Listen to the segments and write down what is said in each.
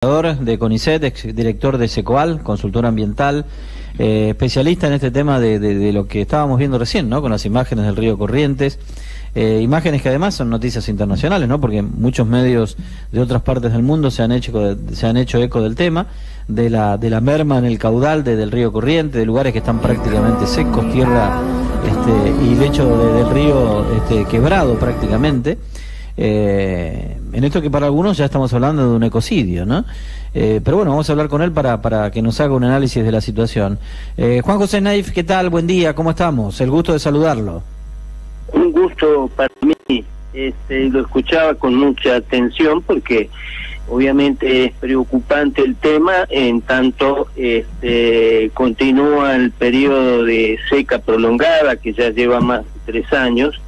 De CONICET, ex director de SECOAL, consultor ambiental, especialista en este tema de lo que estábamos viendo recién, ¿no? Con las imágenes del río Corrientes, imágenes que además son noticias internacionales, ¿no? Porque muchos medios de otras partes del mundo se han hecho eco del tema, de la merma en el caudal del río Corrientes, de lugares que están prácticamente secos, tierra y lecho del río quebrado prácticamente. En esto que para algunos ya estamos hablando de un ecocidio, ¿no? Pero bueno, vamos a hablar con él para que nos haga un análisis de la situación. Juan José Naif, ¿qué tal? Buen día, ¿cómo estamos? El gusto de saludarlo. Un gusto para mí. Lo escuchaba con mucha atención porque obviamente es preocupante el tema, en tanto continúa el periodo de seca prolongada que ya lleva más de 3 años.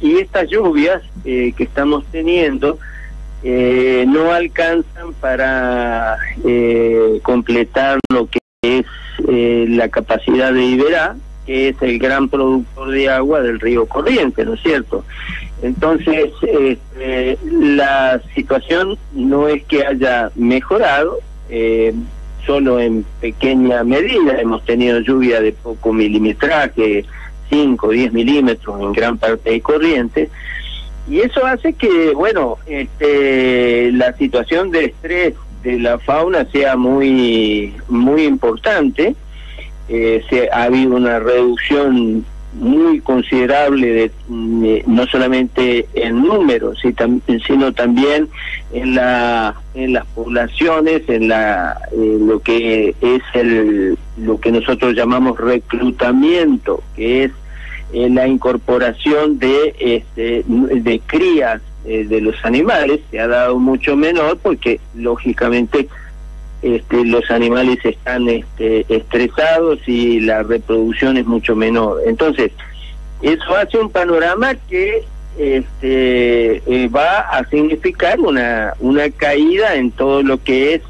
Y estas lluvias que estamos teniendo no alcanzan para completar lo que es la capacidad de Iberá, que es el gran productor de agua del río Corrientes, ¿no es cierto? Entonces, la situación no es que haya mejorado, solo en pequeña medida. Hemos tenido lluvia de poco milimetraje, 5 o 10 milímetros en gran parte de Corrientes, y eso hace que, bueno, la situación de estrés de la fauna sea muy importante. Ha habido una reducción muy considerable no solamente en números, sino también en las poblaciones, en lo que es lo que nosotros llamamos reclutamiento, que es la incorporación de crías de los animales. Se ha dado mucho menor porque lógicamente los animales están estresados y la reproducción es mucho menor. Entonces, eso hace un panorama que va a significar una caída en todo lo que es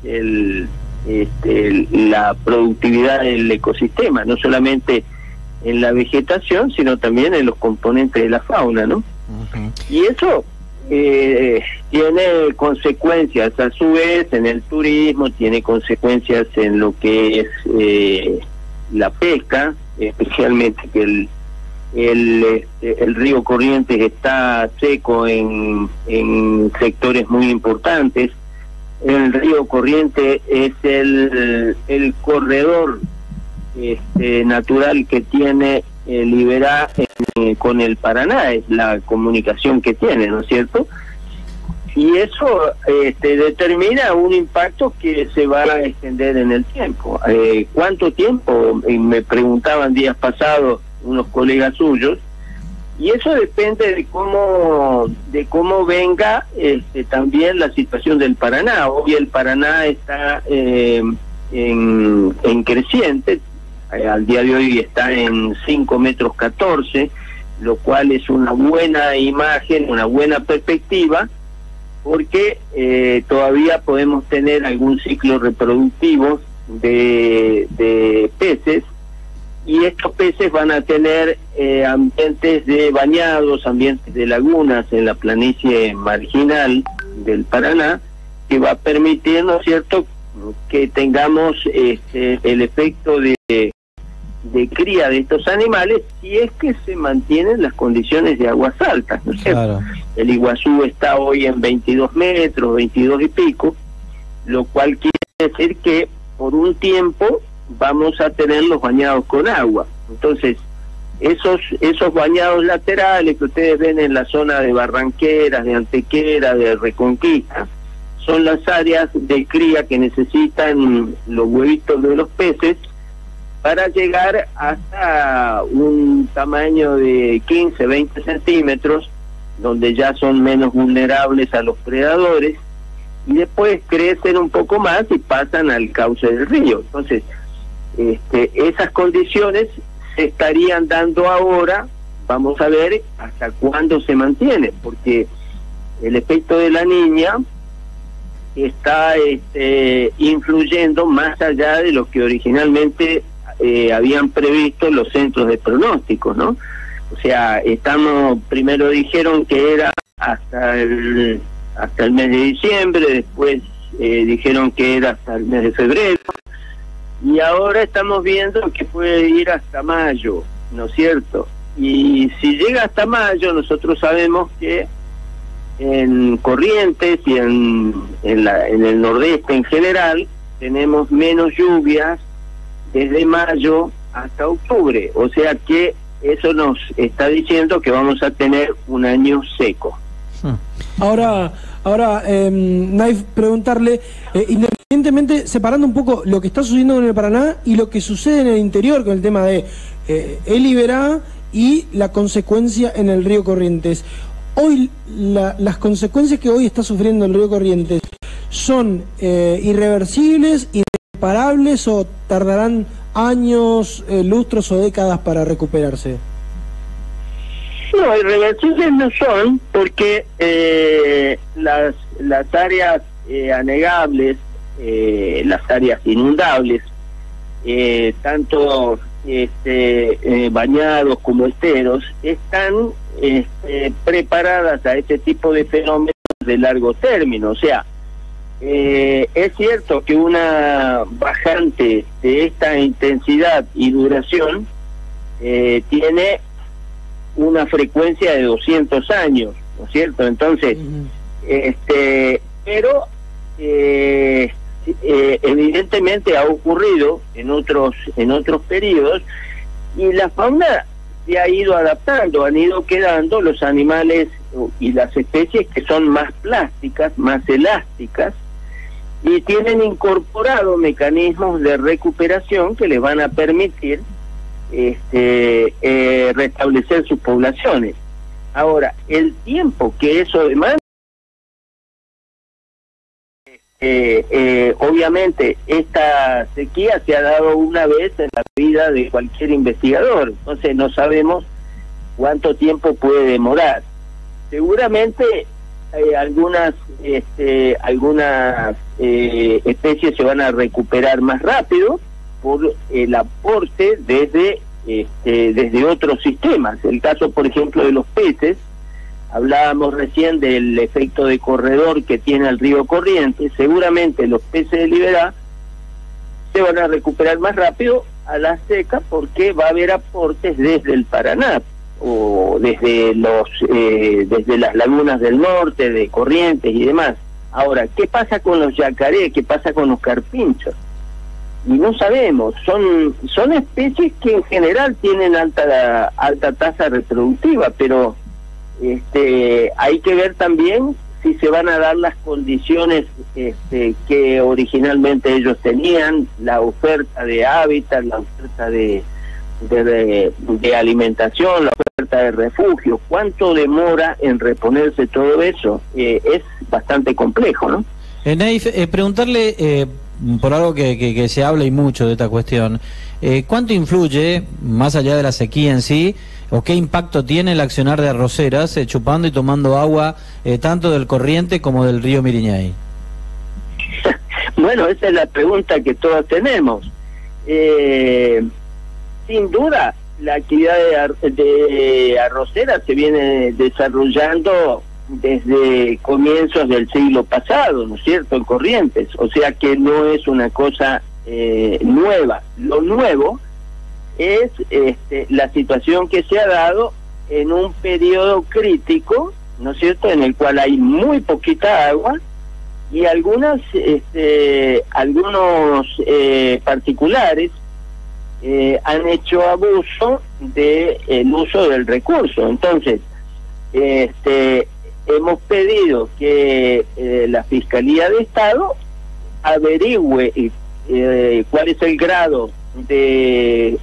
la productividad del ecosistema, no solamente en la vegetación, sino también en los componentes de la fauna, ¿no? Uh-huh. Y eso tiene consecuencias a su vez en el turismo, tiene consecuencias en lo que es la pesca, especialmente que el río Corrientes está seco en sectores muy importantes. El río Corrientes es el corredor natural que tiene Iberá con el Paraná, es la comunicación que tiene, ¿no es cierto? Y eso determina un impacto que se va a extender en el tiempo. ¿Cuánto tiempo? Me preguntaban días pasados unos colegas suyos, y eso depende de cómo venga también la situación del Paraná. Hoy el Paraná está en creciente. Al día de hoy está en 5,14 metros, lo cual es una buena imagen, una buena perspectiva, porque todavía podemos tener algún ciclo reproductivo de peces, y estos peces van a tener ambientes de bañados, ambientes de lagunas en la planicie marginal del Paraná, que va a permitir, ¿no es cierto?, que tengamos el efecto de cría de estos animales, si es que se mantienen las condiciones de aguas altas, ¿no es cierto? Claro. El Iguazú está hoy en 22 metros, 22 y pico, lo cual quiere decir que por un tiempo vamos a tener los bañados con agua. Entonces, esos bañados laterales que ustedes ven en la zona de Barranqueras, de Antequera, de Reconquista, son las áreas de cría que necesitan los huevitos de los peces para llegar hasta un tamaño de 15, 20 centímetros, donde ya son menos vulnerables a los predadores, y después crecen un poco más y pasan al cauce del río. Entonces, esas condiciones se estarían dando ahora. Vamos a ver hasta cuándo se mantiene, porque el efecto de la Niña está influyendo más allá de lo que originalmente habían previsto los centros de pronóstico, ¿no? O sea, primero dijeron que era hasta el mes de diciembre, después dijeron que era hasta el mes de febrero, y ahora estamos viendo que puede ir hasta mayo, ¿no es cierto? Y si llega hasta mayo, nosotros sabemos que en Corrientes y en el nordeste en general tenemos menos lluvias desde mayo hasta octubre, o sea que eso nos está diciendo que vamos a tener un año seco. Ahora, Naif, preguntarle, independientemente, separando un poco lo que está sucediendo en el Paraná y lo que sucede en el interior con el tema de el Iberá y la consecuencia en el río Corrientes. Hoy, las consecuencias que hoy está sufriendo el río Corrientes, ¿son irreversibles, irreparables o tardarán años, lustros o décadas para recuperarse? No, irreversibles no son, porque las áreas anegables, las áreas inundables, tanto bañados como esteros, están preparadas a este tipo de fenómenos de largo término. O sea, es cierto que una bajante de esta intensidad y duración tiene una frecuencia de 200 años, ¿no es cierto? Entonces, pero evidentemente ha ocurrido en otros periodos, y la fauna se ha ido adaptando, han ido quedando los animales y las especies que son más plásticas, más elásticas, y tienen incorporado mecanismos de recuperación que les van a permitir restablecer sus poblaciones. Ahora, el tiempo que eso demanda, obviamente esta sequía se ha dado una vez en la vida de cualquier investigador, entonces no sabemos cuánto tiempo puede demorar. Seguramente algunas especies se van a recuperar más rápido por el aporte desde otros sistemas. El caso, por ejemplo, de los peces, hablábamos recién del efecto de corredor que tiene el río Corrientes. Seguramente los peces de Liberá se van a recuperar más rápido a la seca, porque va a haber aportes desde el Paraná o desde las lagunas del norte, de Corrientes y demás. Ahora, ¿qué pasa con los yacarés? ¿Qué pasa con los carpinchos? Y no sabemos, son especies que en general tienen alta tasa reproductiva, pero hay que ver también si se van a dar las condiciones que originalmente ellos tenían, la oferta de hábitat, la oferta de alimentación, la oferta de refugio. ¿Cuánto demora en reponerse todo eso? Es bastante complejo, ¿no? Naif, preguntarle por algo que se habla y mucho de esta cuestión, ¿cuánto influye, más allá de la sequía en sí, o qué impacto tiene el accionar de arroceras chupando y tomando agua tanto del Corriente como del río Miriñay? Bueno, esa es la pregunta que todos tenemos. Sin duda, la actividad de arroceras se viene desarrollando desde comienzos del siglo pasado, ¿no es cierto?, en Corrientes, o sea que no es una cosa nueva. Lo nuevo es la situación que se ha dado en un periodo crítico, ¿no es cierto?, en el cual hay muy poquita agua, y algunos particulares han hecho abuso del uso del recurso. Entonces, hemos pedido que la Fiscalía de Estado averigüe cuál es el grado de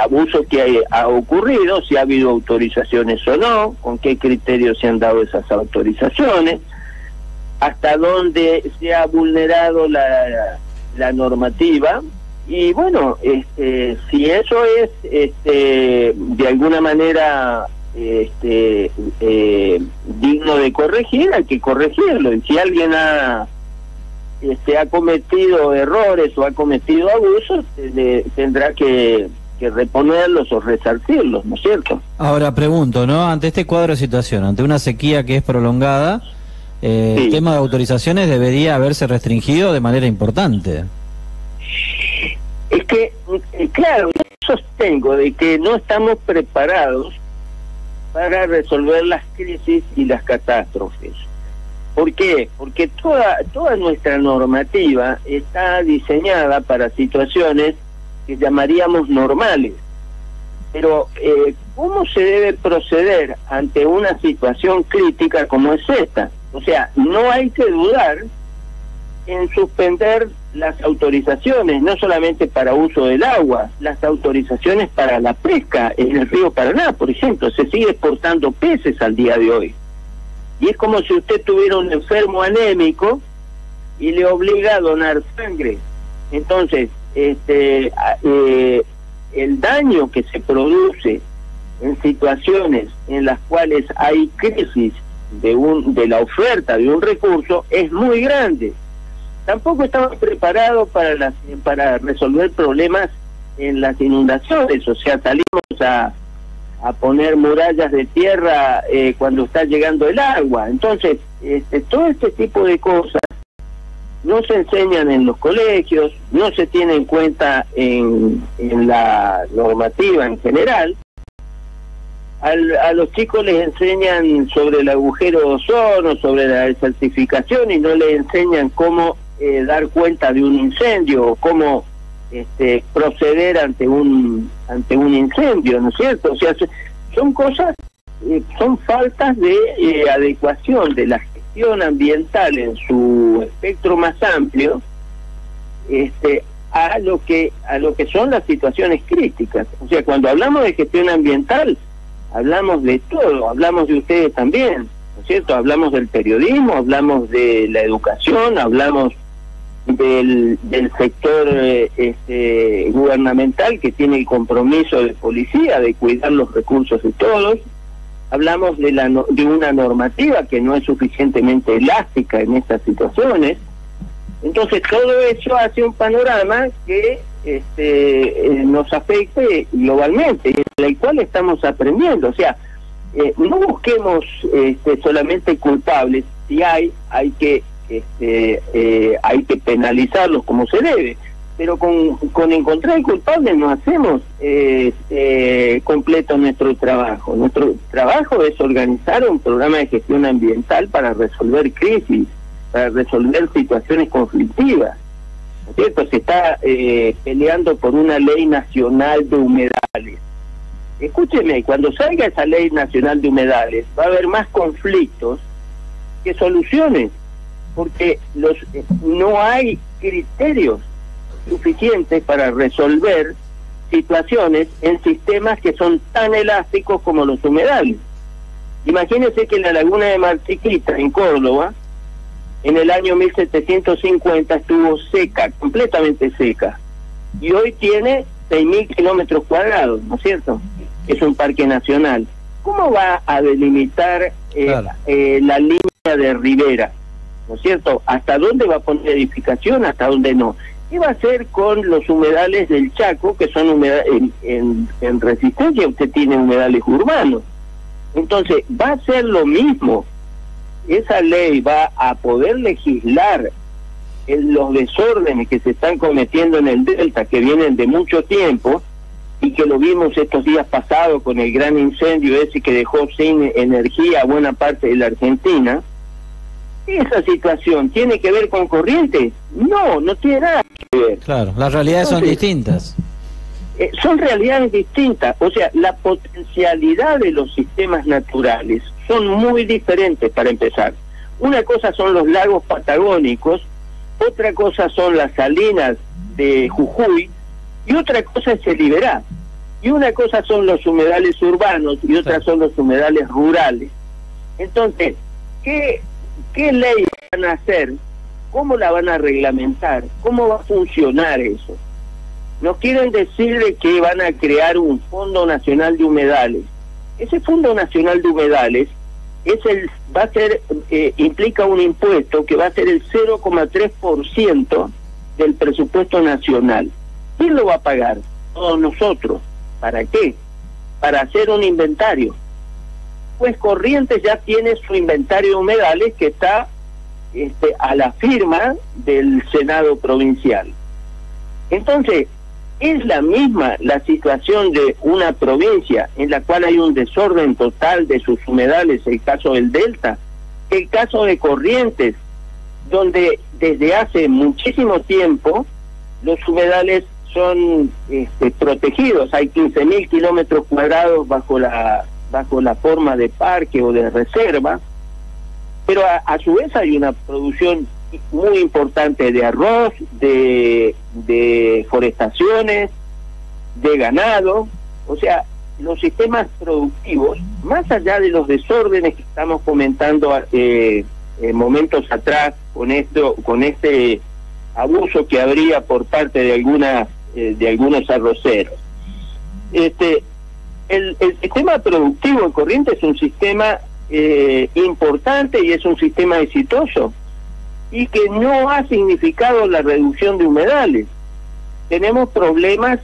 abuso que ha ocurrido, si ha habido autorizaciones o no, con qué criterios se han dado esas autorizaciones, hasta dónde se ha vulnerado la normativa. Y bueno, si eso es de alguna manera digno de corregir, hay que corregirlo. Y si alguien ha cometido errores o ha cometido abusos, tendrá que reponerlos o resarcirlos, ¿no es cierto? Ahora pregunto, ¿no?, ante este cuadro de situación, ante una sequía que es prolongada, El tema de autorizaciones debería haberse restringido de manera importante. Es que, claro, yo sostengo de que no estamos preparados para resolver las crisis y las catástrofes. ¿Por qué? Porque toda nuestra normativa está diseñada para situaciones que llamaríamos normales. Pero, ¿cómo se debe proceder ante una situación crítica como es esta? O sea, no hay que dudar en suspender las autorizaciones, no solamente para uso del agua, las autorizaciones para la pesca en el río Paraná, por ejemplo. Se sigue exportando peces al día de hoy. Y es como si usted tuviera un enfermo anémico y le obliga a donar sangre. Entonces, el daño que se produce en situaciones en las cuales hay crisis de la oferta de un recurso es muy grande. Tampoco estamos preparados para resolver problemas en las inundaciones, o sea, salimos a poner murallas de tierra cuando está llegando el agua. Entonces, todo este tipo de cosas no se enseñan en los colegios, no se tiene en cuenta en la normativa en general. A los chicos les enseñan sobre el agujero de ozono, sobre la desertificación, y no les enseñan cómo dar cuenta de un incendio o cómo proceder ante un incendio, ¿no es cierto? O sea, son cosas, son faltas de adecuación de la gestión ambiental en su espectro más amplio a lo que son las situaciones críticas. O sea, cuando hablamos de gestión ambiental, hablamos de todo, hablamos de ustedes también, ¿no es cierto? Hablamos del periodismo, hablamos de la educación, hablamos del sector gubernamental, que tiene el compromiso de policía de cuidar los recursos de todos. Hablamos de una normativa que no es suficientemente elástica en estas situaciones. Entonces todo eso hace un panorama que nos afecte globalmente, en el cual estamos aprendiendo. O sea, no busquemos solamente culpables. Si hay que penalizarlos como se debe, pero con encontrar el culpable no hacemos completo nuestro trabajo. Nuestro trabajo es organizar un programa de gestión ambiental para resolver crisis, para resolver situaciones conflictivas, ¿no es cierto? Se está peleando por una ley nacional de humedales. Escúcheme, cuando salga esa ley nacional de humedales va a haber más conflictos que soluciones, porque no hay criterios suficientes para resolver situaciones en sistemas que son tan elásticos como los humedales. Imagínense que la laguna de Mar Chiquita, en Córdoba, en el año 1750 estuvo seca, completamente seca, y hoy tiene 6.000 kilómetros cuadrados, ¿no es cierto? Es un parque nacional. ¿Cómo va a delimitar la línea de ribera? ¿No es cierto? ¿Hasta dónde va a poner edificación? ¿Hasta dónde no? ¿Qué va a hacer con los humedales del Chaco, que son humedales en Resistencia? Usted tiene humedales urbanos. Entonces, va a ser lo mismo. Esa ley va a poder legislar en los desórdenes que se están cometiendo en el Delta, que vienen de mucho tiempo, y que lo vimos estos días pasados con el gran incendio ese que dejó sin energía a buena parte de la Argentina. ¿Esa situación tiene que ver con Corrientes? No, no tiene nada que ver. Claro, las realidades son distintas. Son realidades distintas. O sea, la potencialidad de los sistemas naturales son muy diferentes, para empezar. Una cosa son los lagos patagónicos, otra cosa son las salinas de Jujuy, y otra cosa es el Iberá. Y una cosa son los humedales urbanos y otra son los humedales rurales. Entonces, ¿qué ley van a hacer? ¿Cómo la van a reglamentar? ¿Cómo va a funcionar eso? Nos quieren decir de que van a crear un Fondo Nacional de Humedales. Ese Fondo Nacional de Humedales implica un impuesto que va a ser el 0,3% del presupuesto nacional. ¿Quién lo va a pagar? Todos nosotros. ¿Para qué? Para hacer un inventario. pues Corrientes ya tiene su inventario de humedales que está a la firma del Senado provincial. Entonces, es la misma la situación de una provincia en la cual hay un desorden total de sus humedales, el caso del Delta, el caso de Corrientes, donde desde hace muchísimo tiempo los humedales son protegidos. Hay 15.000 kilómetros cuadrados bajo la forma de parque o de reserva, pero a su vez hay una producción muy importante de arroz, de forestaciones, de ganado. O sea, los sistemas productivos, más allá de los desórdenes que estamos comentando momentos atrás con este abuso que habría por parte de algunos arroceros, el sistema productivo en Corrientes es un sistema importante y es un sistema exitoso, y que no ha significado la reducción de humedales. Tenemos problemas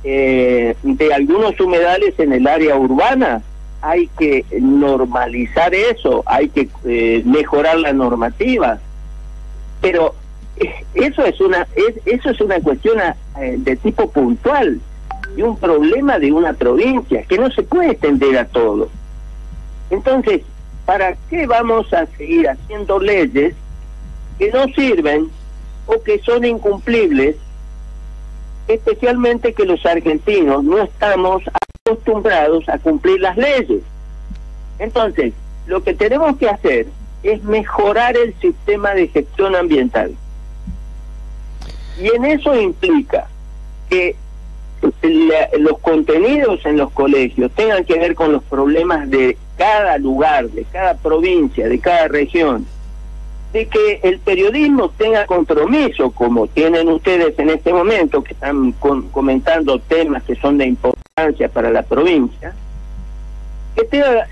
de algunos humedales en el área urbana. Hay que normalizar eso, hay que mejorar la normativa, pero eso es una cuestión de tipo puntual y un problema de una provincia que no se puede extender a todo. Entonces, ¿para qué vamos a seguir haciendo leyes que no sirven o que son incumplibles? Especialmente que los argentinos no estamos acostumbrados a cumplir las leyes. Entonces, lo que tenemos que hacer es mejorar el sistema de gestión ambiental. Y en eso implica que los contenidos en los colegios tengan que ver con los problemas de cada lugar, de cada provincia, de cada región, de que el periodismo tenga compromiso, como tienen ustedes en este momento, que están comentando temas que son de importancia para la provincia, que tenga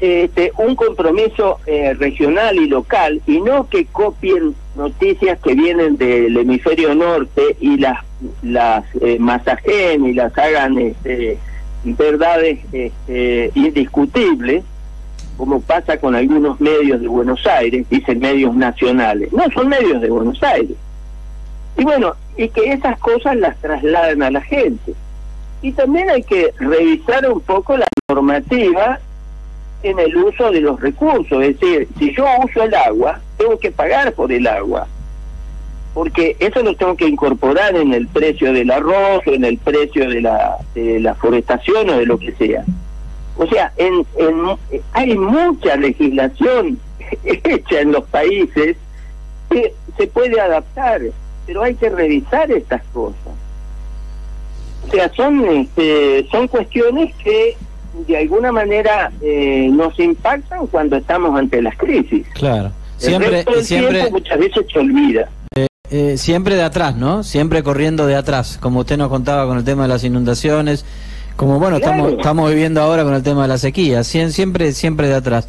un compromiso regional y local, y no que copien noticias que vienen del hemisferio norte y las masajen y las hagan verdades indiscutibles, como pasa con algunos medios de Buenos Aires, dicen medios nacionales. No, son medios de Buenos Aires. Y bueno, y que esas cosas las trasladen a la gente. Y también hay que revisar un poco la normativa en el uso de los recursos. Es decir, si yo uso el agua, tengo que pagar por el agua, porque eso lo tengo que incorporar en el precio del arroz o en el precio de la forestación o de lo que sea. O sea, hay mucha legislación hecha en los países que se puede adaptar, pero hay que revisar estas cosas. O sea, son cuestiones que de alguna manera nos impactan cuando estamos ante las crisis. Claro. Siempre muchas veces se olvida. Siempre de atrás, ¿no? Siempre corriendo de atrás, como usted nos contaba con el tema de las inundaciones, como bueno, claro, estamos viviendo ahora con el tema de la sequía, siempre de atrás.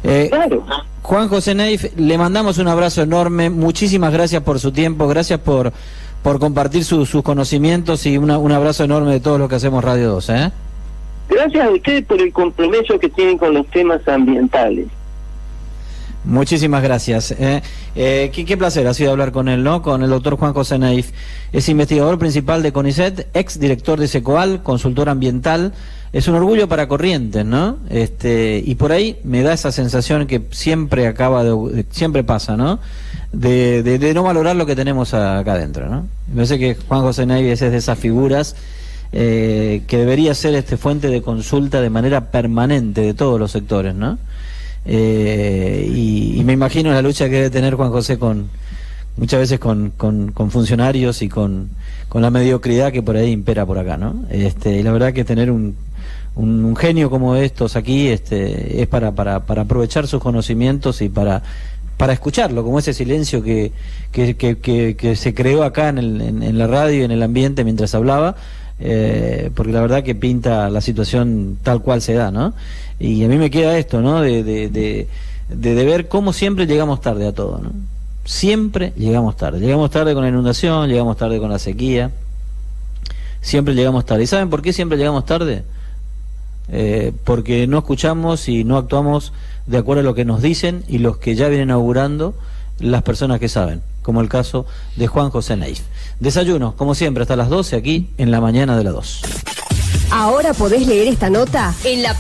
Claro. Juan José Neif, le mandamos un abrazo enorme, muchísimas gracias por su tiempo, gracias por compartir sus conocimientos, y un abrazo enorme de todos los que hacemos Radio 2, ¿eh? Gracias a ustedes por el compromiso que tienen con los temas ambientales. Muchísimas gracias. Qué placer ha sido hablar con él, ¿no? Con el doctor Juan José Neif. Es investigador principal de CONICET, ex director de SECOAL, consultor ambiental. Es un orgullo para Corrientes, ¿no? Y por ahí me da esa sensación que siempre siempre pasa, ¿no? De no valorar lo que tenemos acá adentro, ¿no? Me parece que Juan José Neif es de esas figuras que debería ser fuente de consulta de manera permanente de todos los sectores, ¿no? Y me imagino la lucha que debe tener Juan José muchas veces con funcionarios y con la mediocridad que por ahí impera por acá, ¿no? Y la verdad que tener un genio como estos aquí es para aprovechar sus conocimientos y para escucharlo, como ese silencio que se creó acá en la radio y en el ambiente mientras hablaba, porque la verdad que pinta la situación tal cual se da, ¿no? Y a mí me queda esto, ¿no? De ver cómo siempre llegamos tarde a todo, ¿no? Siempre llegamos tarde con la inundación, llegamos tarde con la sequía, siempre llegamos tarde. ¿Y saben por qué siempre llegamos tarde? porque no escuchamos y no actuamos de acuerdo a lo que nos dicen y los que ya vienen augurando las personas que saben, como el caso de Juan José Neif. Desayuno, como siempre, hasta las 12 aquí en la mañana de la 2. Ahora podés leer esta nota en la